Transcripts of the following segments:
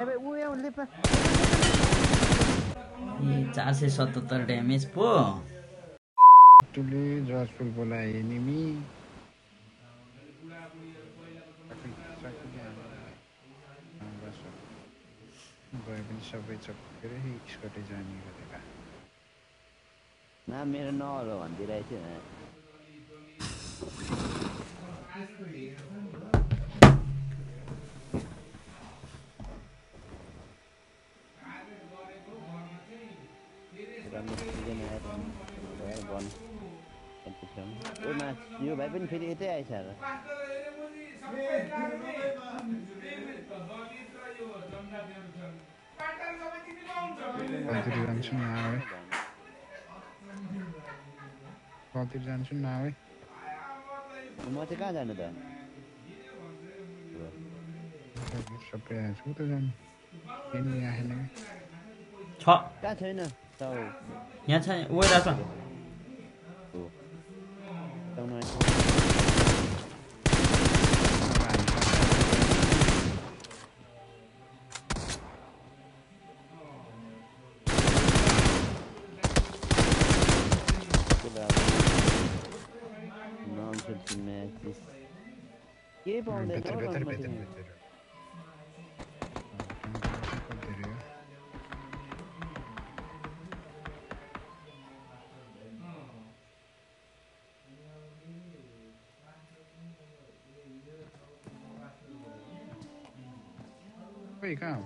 477 damage पो टुले जसफुल बोलाए enemy गए पनि सबै चक्केर स्कटै जाने गरेर ना मेरो नहोला भन्दिरहेको थियो यो भाइ पनि फेरि यतै आइछ र कतिर जान्छु न है म चाहिँ कहाँ जानु त सबै आएको त जानु एनिमी आएन छ कहाँ छैन यहाँ छ ओइरा छ के पाउँदैन Wait, कहाँ हो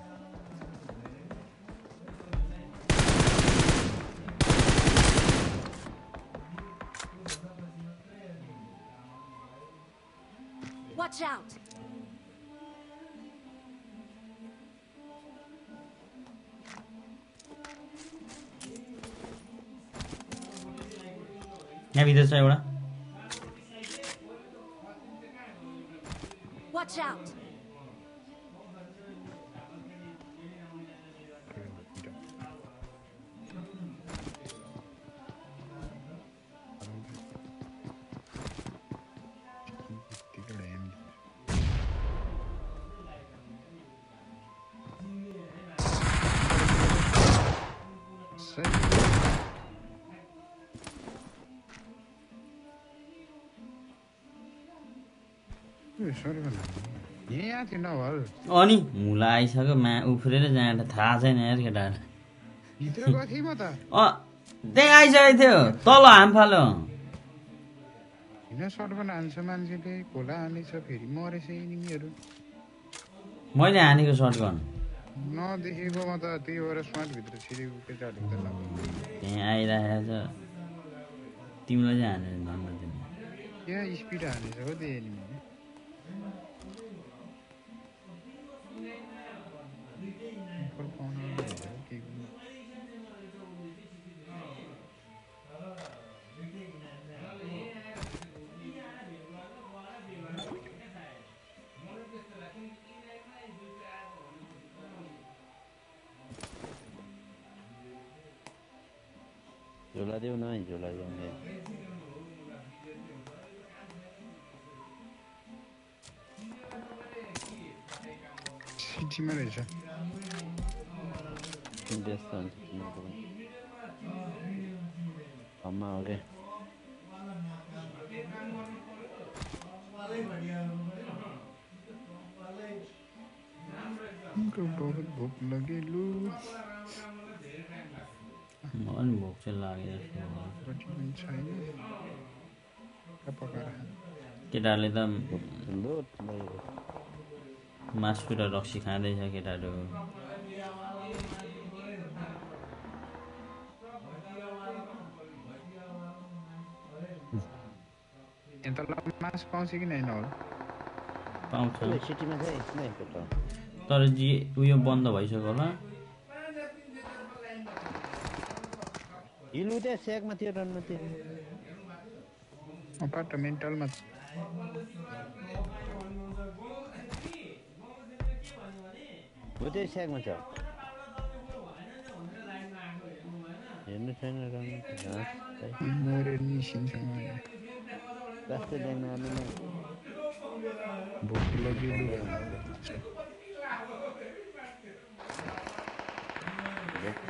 Watch out! यहाँ भित्र छ एउटा Watch out! अनि मुला आइसक्यो मा उफ्रेर जाँदा थाहा छैन यार केटाहरू त्यही आइसकेको थियो तल हामफालो सर्टगन हान्छ मान्छेले खोला हानेछ फेरि मरेछ एनिमीहरू मैले हानेको सर्टगन नदेखेकोमा त त्यही भएर स्मार्ट भित्र छिरेको केटाहरू त त्यहाँ आइरहेको छ तिमीलाई चाहिँ हानेर धन्न दिनु यहाँ स्पिड हानेछ हो त्यो एनिमी झोला देऊ न झोला देऊ सिटीमा रहेछ व्यस्त हुन्छ हम्मा हो क्या बहुत भोक लगेलु मलाई भोक चाहिँ लागेको केटाहरूले त मासु र रक्सी खाँदैछ केटाहरू मासु पाउँछ कि नै पाउँछ सिटीमा चाहिँ तर जी उयो बन्द भइसक्यो होला हिलु त्यहाँ स्याकमा थियो रनमा थियो अपार्टमेन्टलमा हो त्यो स्याकमा छ हेर्नु छैन मरे निसिन्छ जस्तै ल्याउनु आलु भोक लाग्यो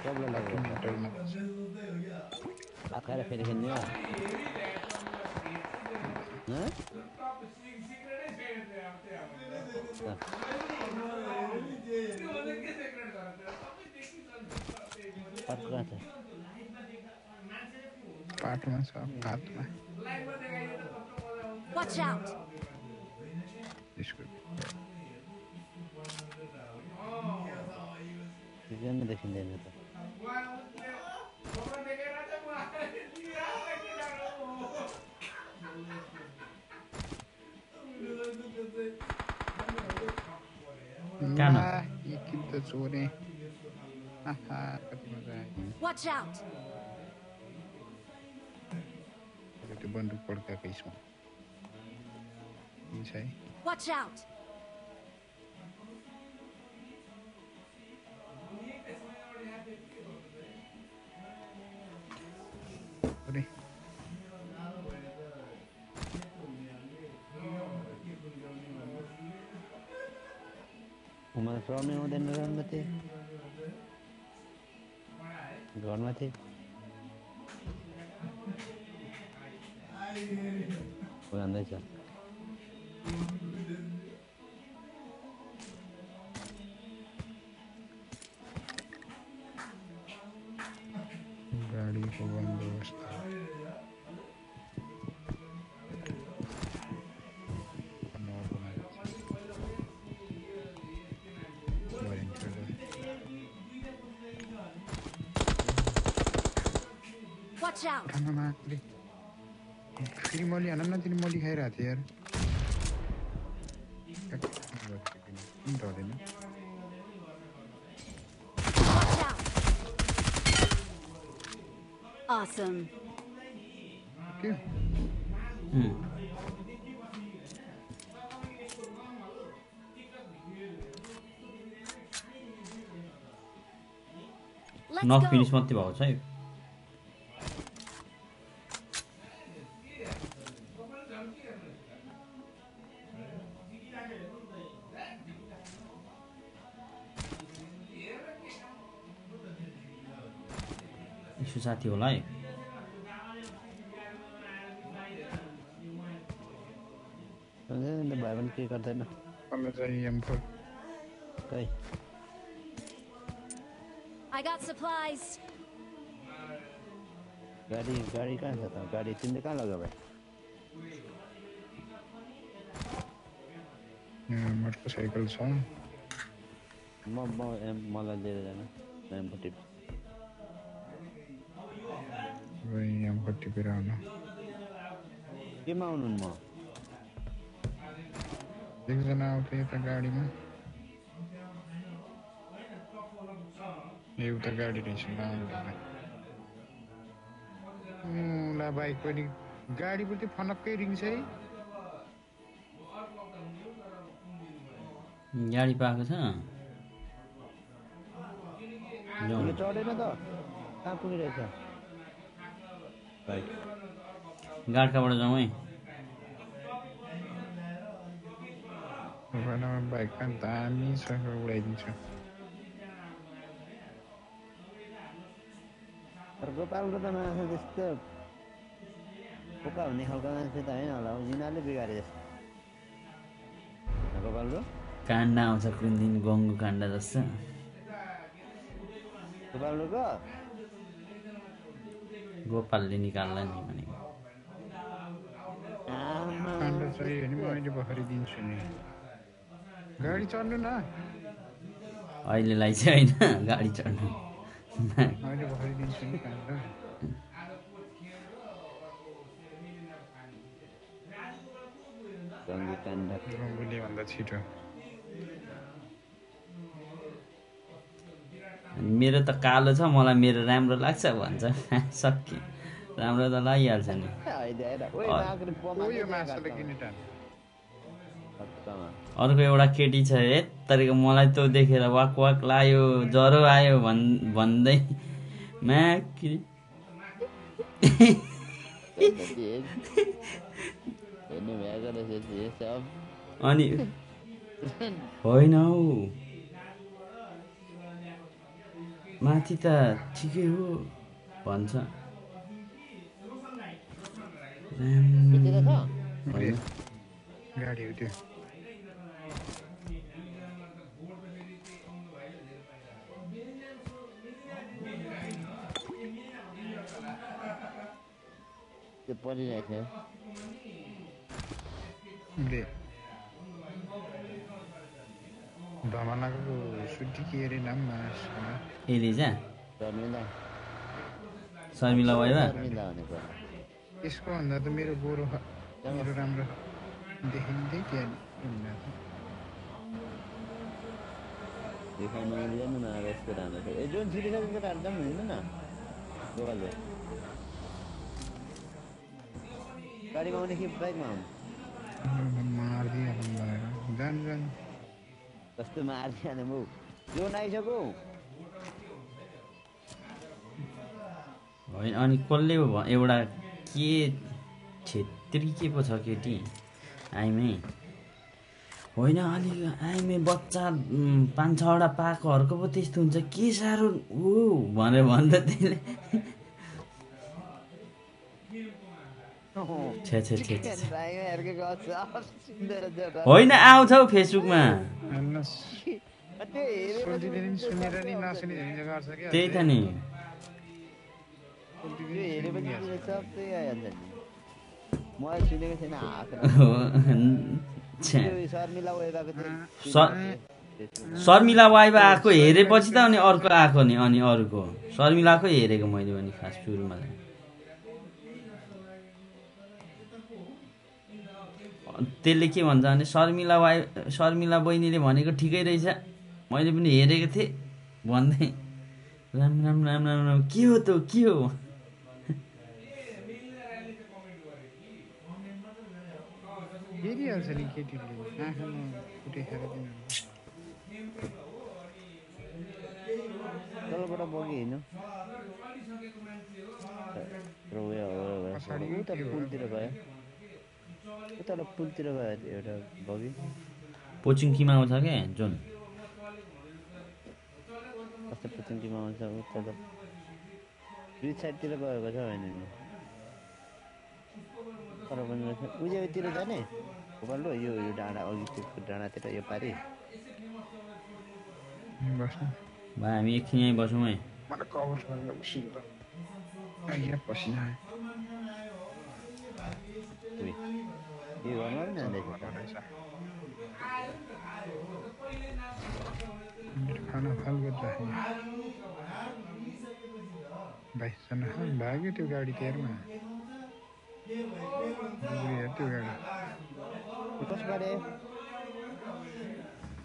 कबलाई लाग्यो मोटरमा भात खाएर फेरि खेल्ने हो हँ? भात कहाँ छ पाटोमा छ भातमा Watch out! यसको सिजनमा देखिँदैन त कहाँ न? यी किन त चोरे आहा कति मजा आयो Watch out! त्यो बन्दुक पड्काएको यसमा यी छ है Watch out! अरे मलाई प्रब्लम हुँदैन राम्रो थिएँ घरमा थिएँ जान्दैछ गाडीको बन्दोबस्त Watch out! खानामा फेरि मली हान न तिनी मली खाइरहेको थिएँ यार किन ढलेन Watch out! Awesome. के Let's नक go. फिनिस मात्रै भएको छ है यसो साथी होला है भाइ पनि के गर्दैन मलाई चाहिँ M4 खै I got supplies. गाडी कहाँ छ त गाडी तिमीले कहाँ लग्यो भाइ मोटरसाइकल छ मलाई लिएर जान एमपट्टि M4 टिपेर आउनु केमा आउनु म एकजना आउँछ यता गाडीमा एउटा गाडी रहेछ ला बाइक पनि गाडी पनि फनक्कै रिङ्छ है गाडी पाएको छ यो चढेन त कहाँ पुगिरहेछ बाइक गाडकाबाट जाउँ है बाइकमा दामी छ उडाइदिन्छ गोपालको त मान्छे त्यस्तो पोका हुने खालको मान्छे त होइन होला यिनीहरूले बिगारे जस्तो गोपालको काण्ड आउँछ कुन दिन गङ्गो काण्ड जस्तो गोपालको गोपालले निकाल्ला नि भनेको काण्ड चाहियो भने म अहिले भर्खरै दिन्छु नि गाडी चढ्नु न अहिलेलाई चाहिँ होइन गाडी चढ्नु अहिले भर्खरै दिन्छु नि काण्ड गङ्गुली भन्दा छिटो मेरो त कालो छ मलाई मेरो राम्रो लाग्छ भन्छ सक्यो राम्रो त लागिहाल्छ नि यो मासुले किन टान अर्को एउटा केटी छ है तरिका मलाई त्यो देखेर वाक वाक लाग्यो ज्वरो आयो भन्दै अनि होइन हौ माथि त ठिकै हो भन्छ त्यतिकै छ होइन गाडी हो त्यो त्यो परिरहेछ उसले धमालाको सुटी के अरे नाम मासमा एलिजा शर्मिला शर्मिला वाइवा शर्मिला भनेको यसको भन्दा त मेरो गोरो मेरो राम्रो देखिँदै त्यहाँ देखाउन मिल्दैन न अब यस्तो राम्रो छ ए जुन छिटिसकेको केटाहरू जाउँ हिँड्नु न गोपालले गाडीमा आउने कि बाइकमा आउनु मारिदिइहालौँ भनेर जानु जानु कस्तो मारिहाल्ने म जोन आइसक्यो होइन अनि कसले एउटा के छेत्री के पो छ केटी आइमै होइन अलिक आइमै बच्चा 5-6वटा पाकोहरूको पो त्यस्तो हुन्छ के साह्रो ऊ भनेर भन्दा त्यसले छे छे छे छे होइन आउँछ हौ फेसबुकमा सोल्टीले नि सुनेर नि नसुने गर्छ क्या त्यही त नि हेरेपछि सबै आइहाल्छ नि मैले सुनेको छैन शर्मिला वाइबाको शर्मिला वाइबा आएको हेरेपछि त अनि अर्को आएको नि अनि अरूको शर्मिलाकै हेरेको मैले पनि खास सुरुमा त्यसले के भन्छ भने शर्मिला बहिनीले भनेको ठिकै रहेछ मैले पनि हेरेको थिएँ भन्दै राम राम राम राम राम के हो त के हो हेरिहाल्छ नि केटीले आँखामा उठेखेर दिनु तलबाट बगी हिँड्नु उता पुलतिर गयो उता पुलतिर गयो एउटा बगी पोचिङकीमा आउँछ क्या जोन कस्तो पुचिङकीमा आउँछ उता त ब्रिज साइडतिर गएको छ होइन नि तर पनि उजेतिर जाने गोपालो यो डाँडा अघि त्यो डाँडातिर यो पारि बस्नु भाइ हामी एकछिन यहीँ बसौँ है मलाई कभर गरेर बस्नु त यहाँ पसिना यो घरमा पनि जाँदैछ खाना फाल गरिराखेँ भाइसँग भाग्यो त्यो गाडी तेरमा त्यो गाडी कसको गाडी आयो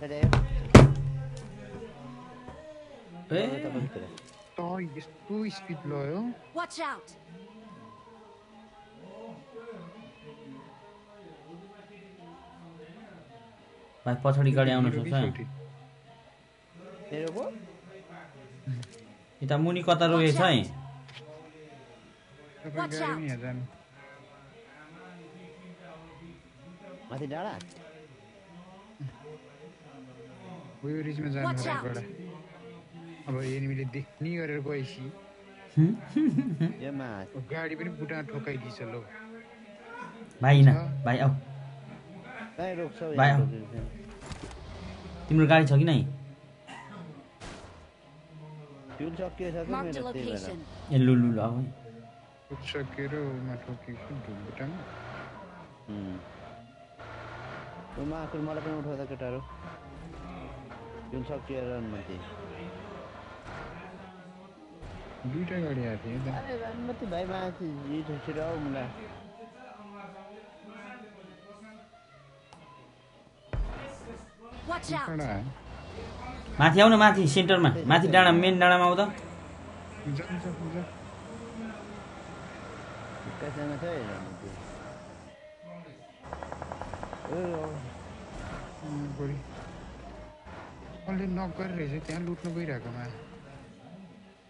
गाडी ए आयो त यस्तो स्पिड लयो Watch out! भाइ पछाडि गाडी आउन सक्छ मेरो पो यता मुनि कता रोकेको छ है तपाईँ गाडीमा यहाँ जानु माथि डाँडा उयो रिजमा जानु राइटबाट अब एनिमीले देख्ने गरेर गएपछि यो मा गाडी पनि बुटा ठोकाइदिन्छ लो भाइ न भाइ आऊ कहीँ रोक्छौ भाइ आऊ तिम्रो गाडी छ कि नै फ्युल सकियो छ कि Marked a मेरो त्यही भएर location. ए लु लु ल आऊ है सकेर उमा ठोकेको बुटामा उमा आखिर मलाई पनि उठाउँदा केटाहरू फ्युल सकिएर माथि दुईटा गाडी आएको थियो त अरे माथि भाइ माथि छिटो आऊ मलाई Watch out! कडा माथि आऊ न माथि सेन्टरमा माथि डाँडा मेन डाँडामा आऊ त जान्छ पुग्छ कहाँसँग छ बढी कसले नक गरिरहेछ त्यहाँ लुट्नु गइरहेकोमा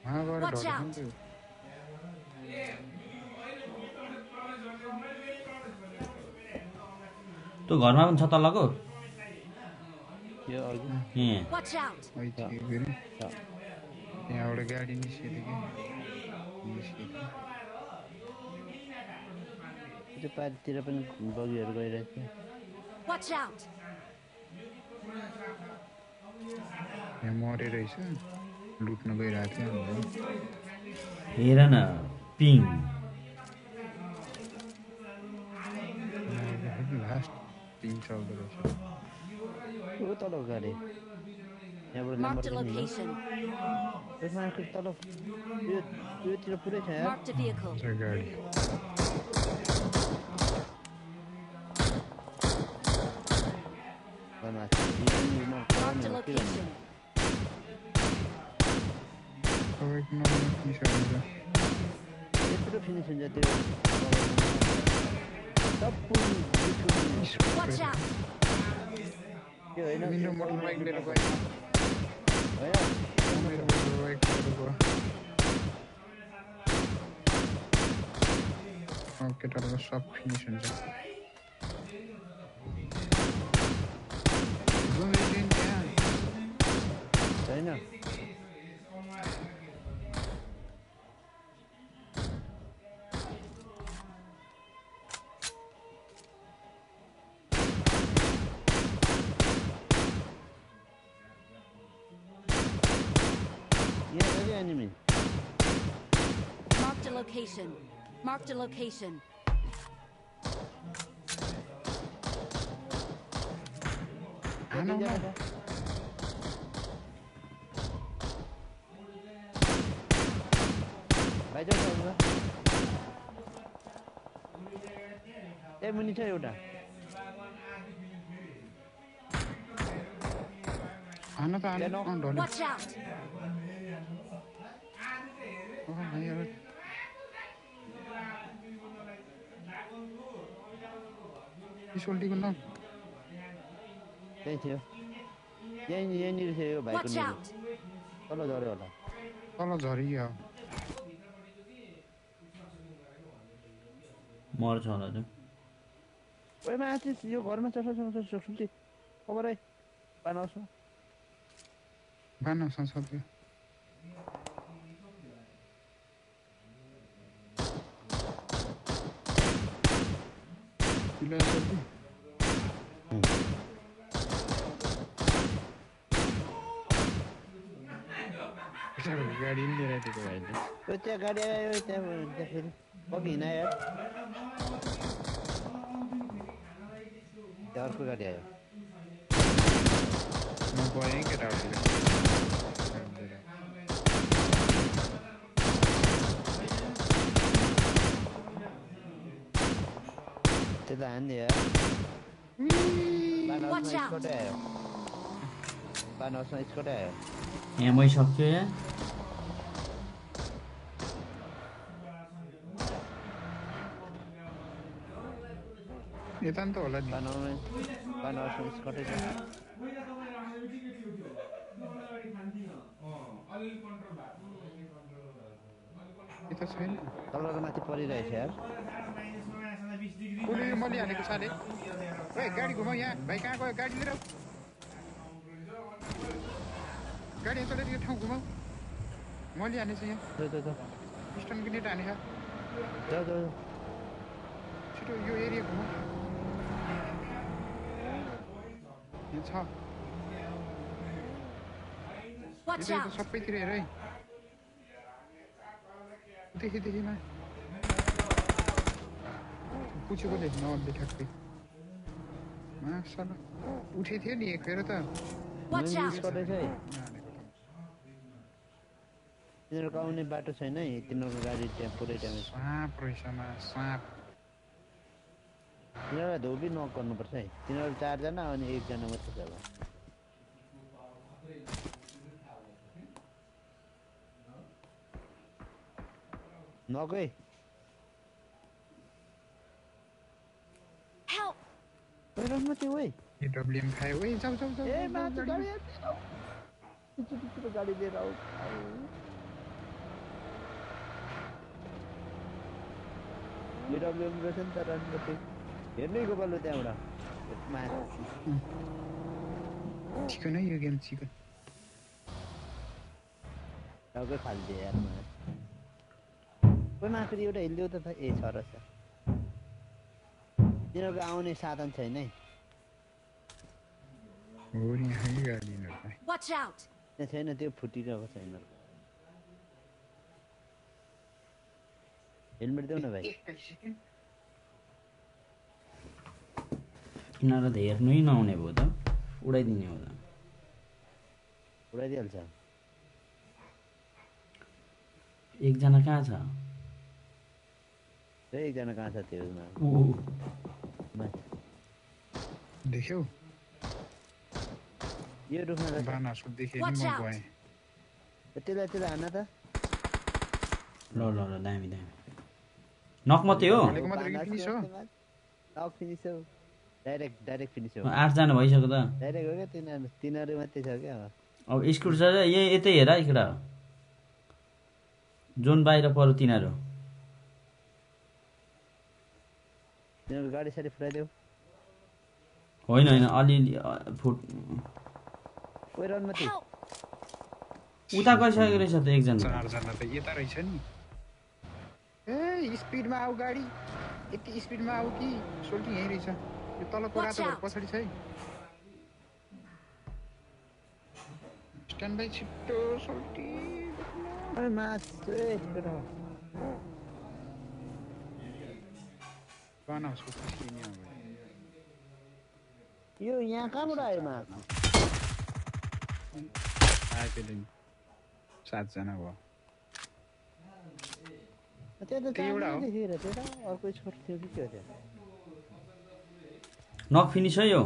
उहाँ गएर Watch ढलेको out. नि त्यो त्यो घरमा पनि छ तलको यो अघि ए Watch out! अहिले के फेरि त्यहाँबाट गाडी निस्कियो कि निस्कियो त्यो पारितिर पनि बगीहरू गइरहेछ Watch out! यहाँ मरे रहेछ लुट्न गइरहेको थियो हामीलाई हेर न पिङ लास्ट पिङ चल्दो रहेछ ऊ तल गाडी यहाँबाट नम्बर Marked a location. त्यसमा तल योतिर पुरै छ यार Marked a vehicle. छ गाडी Marked a location. तपाईँको नम्बर के छ हुन्छ यत्रो फिनिस हुन्छ त्यो टप्पु Watch out! त्यो होइन मेरो मोटरबाइक लिएर गयो होइन मेरो मोटरबाइक लिएर गयो केटाहरूको सब फिनिस हुन्छ छैन यहाँ छ क्या enemy Marked a location. Marked a location. भाइ जाऊ ए मुनि छ एउटा खाना त हाल्नु Watch out! पिसोल्टीको न त्यही थियो यहीँनिर थियो यो भाइको Watch निर out! तल झऱ्यो होला तल झरियो मर्छ होला त्यो ओइ माथि यो घरमा सुल्टी खबर है पानाउँछ बान संसदको गाडी पनि लिएर आइदिएको भाइले त्यो त्यहाँ गाडी आयो त्यहाँ फेरि कति हिँड यार त्यहाँ अर्को गाडी आयो म गएँ केटाहरूतिर त्यता हान्ने यार Watch out! स्कटै आयो बानहाउसमा स्कटै आयो एमै सक्यो या यता नि त होला नि बानहाउसमा स्कटै छ यता छैन तल र माथि परिरहेछ यार कसले यो मैले हालेको छ अरे ओए गाडी घुमाऊ यहाँ भाइ कहाँ गयो गाडी लिएर गाडी चलेर यो ठाउँ घुमाऊ मैले हानेछु यहाँ स्टनको नेट हानेछ जाऊ छिटो यो एरिया घुमाऊ यो छ Watch यता out! सबैतिर हेर है देखिमा पुछेको देख्न नअड्दै ठ्याक्कै मासला उठे थियो नि एक फेर त Watch out! स्कटै छ है तिनीहरूको आउने बाटो छैन है तिनीहरूको गाडी त्यहाँ पुरै ड्यामेज साँप रहेछ साँप तिनीहरूलाई धोबी नक गर्नुपर्छ है तिनीहरू 4 जना अनि 1 जना मात्रै छ होला नकै Help! पहिरोमा त्यो ओइ एडब्ल्युएम खायो ओइ जाऊ जाऊ जाऊ ए माथि गाडी पिछु गाडी लिएर आऊ एडब्ल्युएम रहेछ नि त रनपट्टि हेर्नै गोपालो त्यहाँबाट माथि चिकन है यो गेम चिकन टाउकै फालिदियो यार मलाई कोही माथि एउटा हिल्यो त ए छ रहेछ तिनीहरूको आउने साधन छैन है हो नि है गाडी नर्का Watch out! त्यहाँ छैन त्यो फुटिरहेको छैन हेलमेट देऊ न भाइ यिनीहरू त हेर्नु नै नहुने भयो त उडाइदिने हो त उडाइदिइहाल्छ एकजना कहाँ छ एकजना कहाँ छ त्यो देख्यौ यो रुखमा रहेछ बानरको देखेँ नि Watch म out. गएँ त्यसलाई हान्न त ल ल ल दामी दामी नक मात्रै हो भनेको मात्रै कि फिनिस हो टक फिनिस हो डाइरेक्ट फिनिस हो 8 जना भइसक्यो त डाइरेक्ट हो क्या तिनीहरू मात्रै छ क्या अब स्कुल छ यतै हेर इकडा जोन बाहिर पर्यो तिनीहरू तिनीहरू गाडी साडी फुटाइदेऊ होइन होइन अलिअलि फुट कोही रन मात्रै Help! उता गइसकेको रहेछ त एकजना 4 जना त यता रहेछ नि ए स्पिडमा आऊ गाडी यति स्पिडमा आऊ कि सोल्टी यहीँ रहेछ यो तलको Watch रातो घर out. पछाडि छ है स्ट्यान्ड बाई छिट्टो सोल्टी कन हाउसको पछि नि अब यो यहाँ कहाँबाट आयो मास आएको दिन 7 जना भयो त्यो त त्यही एउटा हो। देखेर त्यो त अर्को स्कोर थियो कि के हो त्यो नक फिनिस हो यो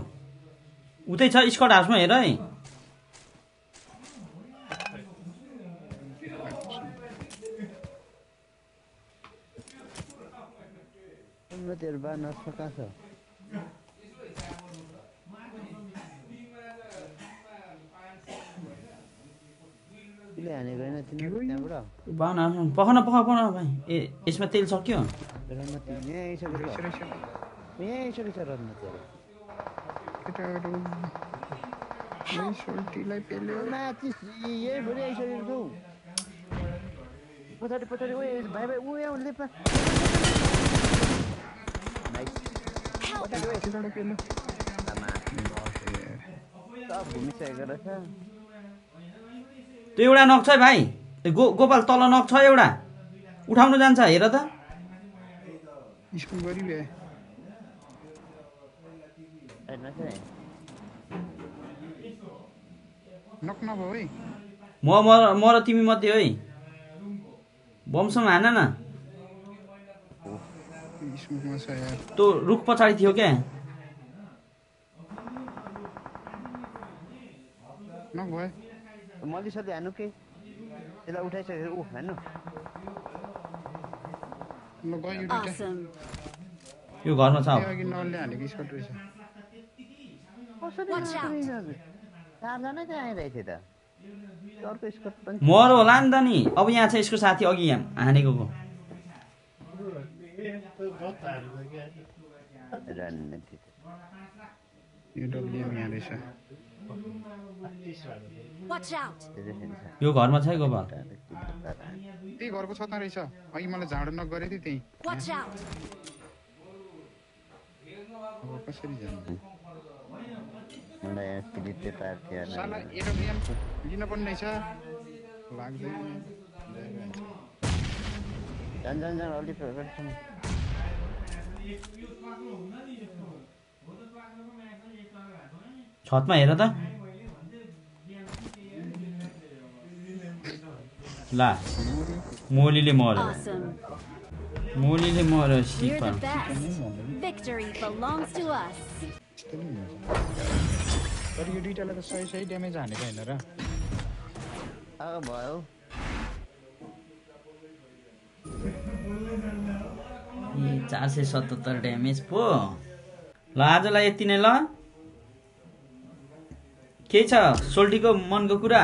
उतै छ स्कट हाउसमा हेर है तेरो बा नर्समा कहाँ छ त्यसले हानेको होइन तिनीहरू त्यहाँबाट बाहन पखन भाइ ए यसमा तेल सक्यो रनमती यहाँ आइसकेको छ रहेछ यहाँ आइसकेको छ रनमतीहरू केटाहरू यही सोल्टीलाई पेल्यो माथि यही भरि आइसकेको छौ पछाडि पछाडि ओ भाइ भाइ ऊ यहाँ लेफ्टमा केटाबाट पेल्यो सब घुमिसकेको रहेछ त्यो एउटा नक छ है भाइ गोपाल तल नक छ एउटा उठाउनु जान्छ हेर त स्कुल गरिबे नक नभयो है म र तिमी मध्ये है बमसम्म हान न स्कुलमा छ यार त्यो रुख पछाडि थियो क्या नक भयो मलिसले हान्नु के त्यसलाई उठाइसकेको ऊ हान्नु ल गयो यो दुइटा Awesome. यो घरमा छ त्यो अघि नलले हानेको स्कट रहेछ कसरी Watch out. चारजना चाहिँ आइरहेको थियो त अर्को स्कोर पनि मर होला नि त नि अब यहाँ छ यसको साथी अघि यहाँ हानेको रणनीति यो डब्लिएम यहाँ रहेछ Watch out! यो घरमा छ है गोपाल त्यही घरको छतमा रहेछ अघि मलाई झाडो नक गरेको थिएँ त्यहीँ Watch out! अब कसरी जानु मलाई यहाँ पिलिटले पार्थ्यो साला एडब्लिएम लिन पर्ने रहेछ लाग्दैन झन् झन् झन् अलिक गर्छौँ छतमा हेर त ला मोलीले मर्यो Awesome. मोलीले मर्यो We're सिपा the best. Victory belongs to us. यस्तो नि हुन्छ तर यो दुइटालाई त सही सही ड्यामेज हानेको होइन र भयो ए 477 ड्यामेज पो ल आजलाई यति नै ल के छ सोल्टीको मनको कुरा